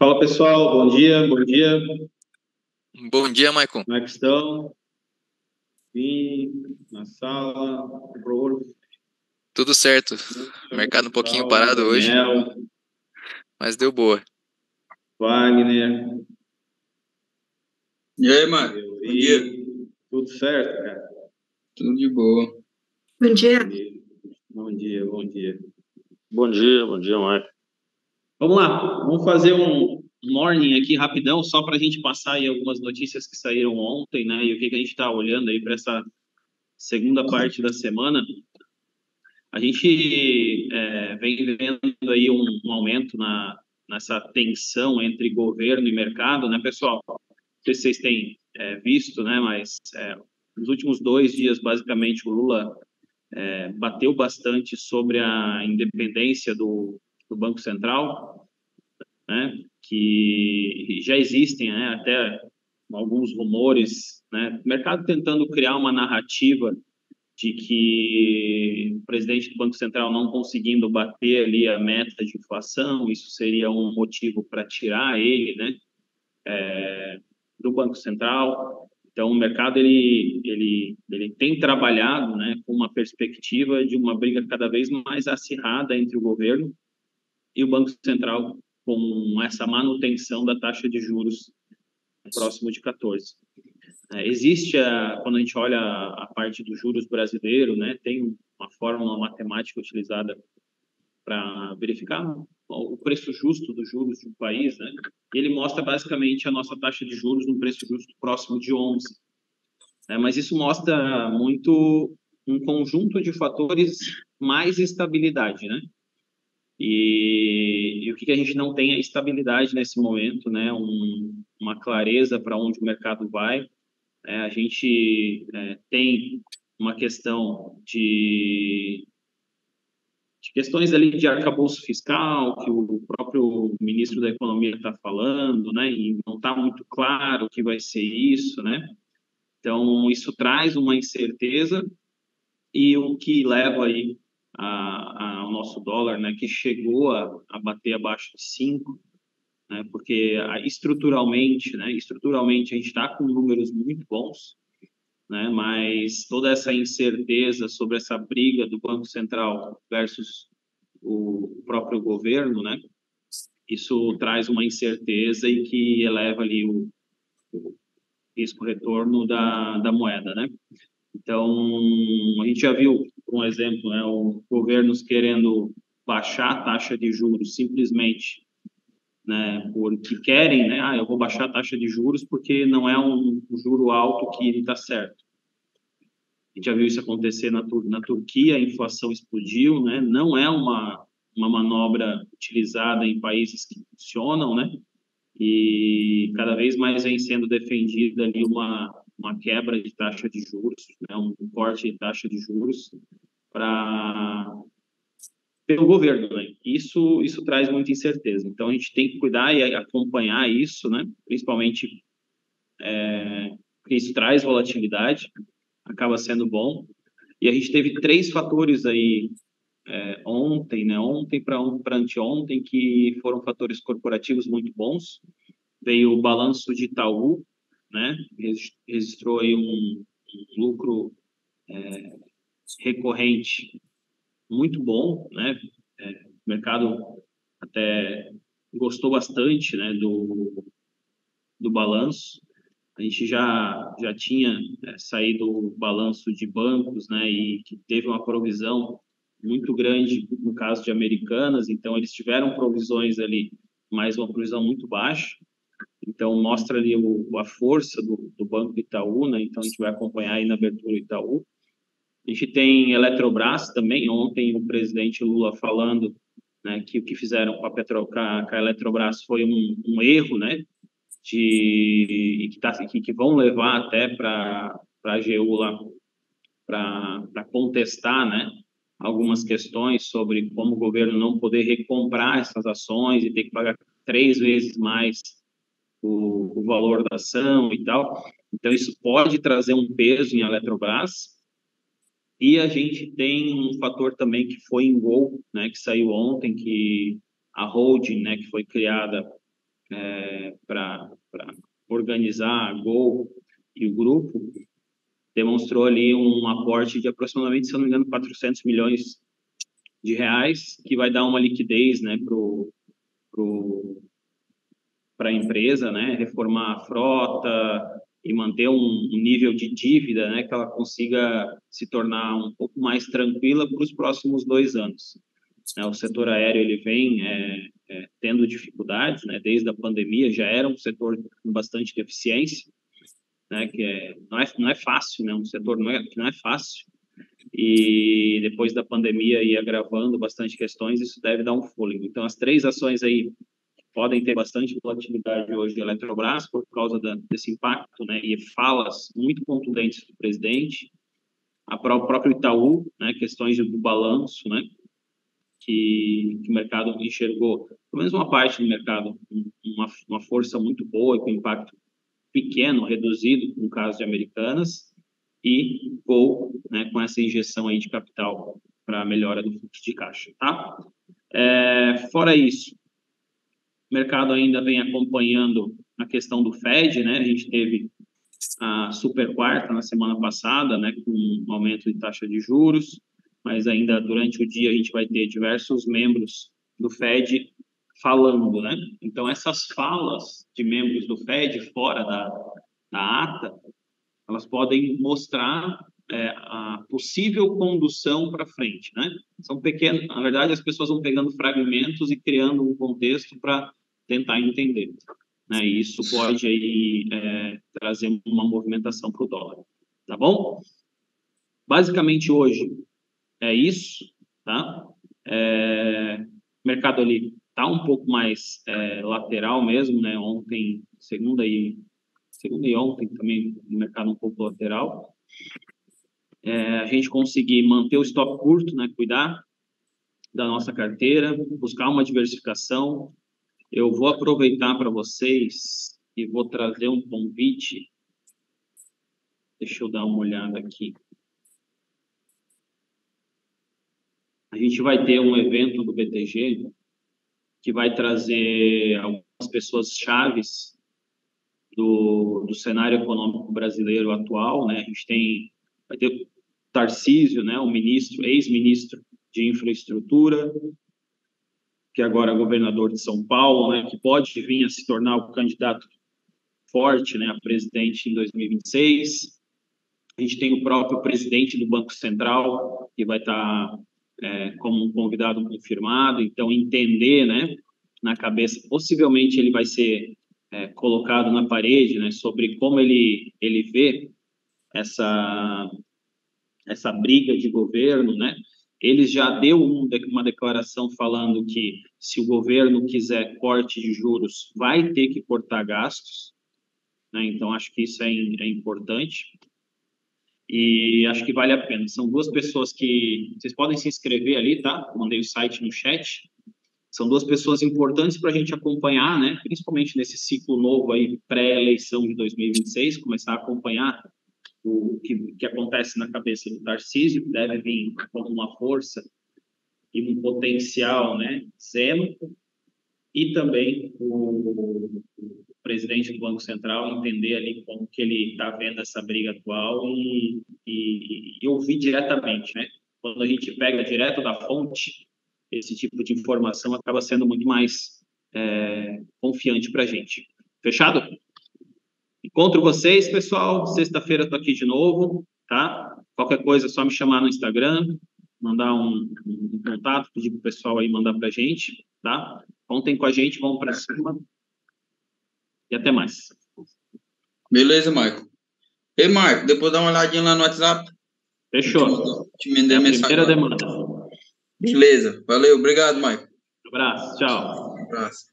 Fala pessoal, bom dia, bom dia. Bom dia, Maicon. Como é que estão? Vim na sala, Bruno, Tudo certo. Mercado um pouquinho parado hoje, Daniel, mas deu boa. Wagner. E aí, mano? Bom dia. Tudo certo, cara? Tudo de boa. Bom dia. Bom dia, bom dia. Bom dia, Maicon. Vamos lá, vamos fazer um morning aqui rapidão, só para a gente passar aí algumas notícias que saíram ontem, né? E o que a gente está olhando aí para essa segunda parte da semana. A gente vem vendo aí um aumento nessa tensão entre governo e mercado, né, pessoal? Não sei se vocês têm visto, né, mas nos últimos 2 dias, basicamente, o Lula bateu bastante sobre a independência do Banco Central, né, que já existem, né, até alguns rumores, né, o mercado tentando criar uma narrativa de que o presidente do Banco Central não conseguindo bater ali a meta de inflação, isso seria um motivo para tirar ele, né, do Banco Central. Então, o mercado ele tem trabalhado, né, com uma perspectiva de uma briga cada vez mais acirrada entre o governo e o Banco Central, com essa manutenção da taxa de juros próximo de 14. Existe, quando a gente olha a parte dos juros brasileiro, né, tem uma fórmula matemática utilizada para verificar o preço justo dos juros de um país, né? Ele mostra basicamente a nossa taxa de juros num preço justo próximo de 11. Mas isso mostra muito um conjunto de fatores mais estabilidade, né? E o que a gente não tem é estabilidade nesse momento, né? Uma clareza para onde o mercado vai. A gente tem uma questão de questões ali de arcabouço fiscal, que o próprio ministro da Economia está falando, né, e não está muito claro o que vai ser isso, né? Então, isso traz uma incerteza e o que leva aí ao nosso dólar, né, que chegou a bater abaixo de 5, né, porque estruturalmente a gente está com números muito bons, né, mas toda essa incerteza sobre essa briga do Banco Central versus o próprio governo, né, isso traz uma incerteza e que eleva ali o risco-retorno da moeda, né? Então, a gente já viu, por um exemplo, né, o governos querendo baixar a taxa de juros simplesmente, né, porque querem, né, eu vou baixar a taxa de juros porque não é um juro alto que está certo. A gente já viu isso acontecer na Turquia, a inflação explodiu, né? Não é uma manobra utilizada em países que funcionam, né? E cada vez mais vem sendo defendida ali uma quebra de taxa de juros, né? Um corte de taxa de juros pelo governo, né? Isso traz muita incerteza. Então a gente tem que cuidar e acompanhar isso, né? Principalmente porque isso traz volatilidade, acaba sendo bom. E a gente teve 3 fatores aí ontem, né? Ontem para anteontem, que foram fatores corporativos muito bons. Veio o balanço de Itaú, né? Registrou aí um lucro recorrente muito bom, né? O mercado até gostou bastante, né? Do balanço. A gente já tinha saído o balanço de bancos, né, e que teve uma provisão muito grande no caso de Americanas, então eles tiveram provisões ali, mas uma provisão muito baixa, então mostra ali a força do Banco Itaú, né, então a gente vai acompanhar aí na abertura do Itaú. A gente tem Eletrobras também, ontem o presidente Lula falando, né, que o que fizeram com a Eletrobras foi um erro, né, que vão levar até para a AGU lá para contestar, né, algumas questões sobre como o governo não poder recomprar essas ações e ter que pagar 3 vezes mais o valor da ação e tal. Então, isso pode trazer um peso em Eletrobras. E a gente tem um fator também que foi em Gol, né, que saiu ontem, que a holding, né, que foi criada para organizar a Gol e o grupo, demonstrou ali um aporte de aproximadamente, se eu não me engano, 400 milhões de reais, que vai dar uma liquidez, né, para a empresa, né, reformar a frota e manter um nível de dívida, né, que ela consiga se tornar um pouco mais tranquila para os próximos 2 anos. O setor aéreo ele vem tendo dificuldades, né, desde a pandemia, já era um setor com bastante deficiência, né, que não é fácil, né, um setor que não é fácil, e depois da pandemia ir agravando bastante questões, isso deve dar um fôlego. Então, as 3 ações aí podem ter bastante volatilidade hoje de Eletrobras por causa desse impacto, né, e falas muito contundentes do presidente, o próprio Itaú, né, questões do balanço, né, que o mercado enxergou, pelo menos uma parte do mercado, uma força muito boa, com impacto pequeno, reduzido, no caso de Americanas, e Gol, né, com essa injeção aí de capital para a melhora do fluxo de caixa, tá? Fora isso, o mercado ainda vem acompanhando a questão do Fed, né? A gente teve a super quarta na semana passada, né, com um aumento de taxa de juros, mas ainda durante o dia a gente vai ter diversos membros do Fed falando, né? Então, essas falas de membros do Fed fora da ata, elas podem mostrar a possível condução para frente, né? São pequenos, na verdade, as pessoas vão pegando fragmentos e criando um contexto para tentar entender, né? E isso pode aí trazer uma movimentação para o dólar, tá bom? Basicamente hoje é isso, tá? O mercado ali tá um pouco mais lateral mesmo, né? Ontem, segunda e ontem também o mercado um pouco lateral. A gente conseguir manter o stop curto, né? Cuidar da nossa carteira, buscar uma diversificação. Eu vou aproveitar para vocês e vou trazer um convite. Deixa eu dar uma olhada aqui. A gente vai ter um evento do BTG que vai trazer algumas pessoas chaves do cenário econômico brasileiro atual, né? A gente vai ter o Tarcísio, né? O ministro, ex-ministro de infraestrutura, que agora é governador de São Paulo, né? Que pode vir a se tornar o candidato forte, né? A presidente em 2026. A gente tem o próprio presidente do Banco Central, que vai estar como um convidado confirmado, então entender, né, na cabeça, possivelmente ele vai ser colocado na parede, né, sobre como ele vê essa briga de governo, né. Ele já deu uma declaração falando que se o governo quiser corte de juros, vai ter que cortar gastos, né, então acho que isso é importante. E acho que vale a pena. São 2 pessoas que... Vocês podem se inscrever ali, tá? Mandei o site no chat. São 2 pessoas importantes para a gente acompanhar, né? Principalmente nesse ciclo novo aí, pré-eleição de 2026, começar a acompanhar o que acontece na cabeça do Tarcísio, que deve vir como uma força e um potencial, né? Zero. E também o presidente do Banco Central entender ali como que ele está vendo essa briga atual e ouvir diretamente, né? Quando a gente pega direto da fonte, esse tipo de informação acaba sendo muito mais confiante para a gente. Fechado? Encontro vocês, pessoal. Sexta-feira estou aqui de novo, tá? Qualquer coisa é só me chamar no Instagram, mandar um contato, pedir para o pessoal aí mandar para a gente, tá? Contem com a gente, vamos para cima. E até mais. Beleza, Marco. Ei, Marco, depois dá uma olhadinha lá no WhatsApp. Fechou. Te mandei a mensagem. Primeira demanda. Beleza. Valeu. Obrigado, Marco. Um abraço. Tchau. Um abraço.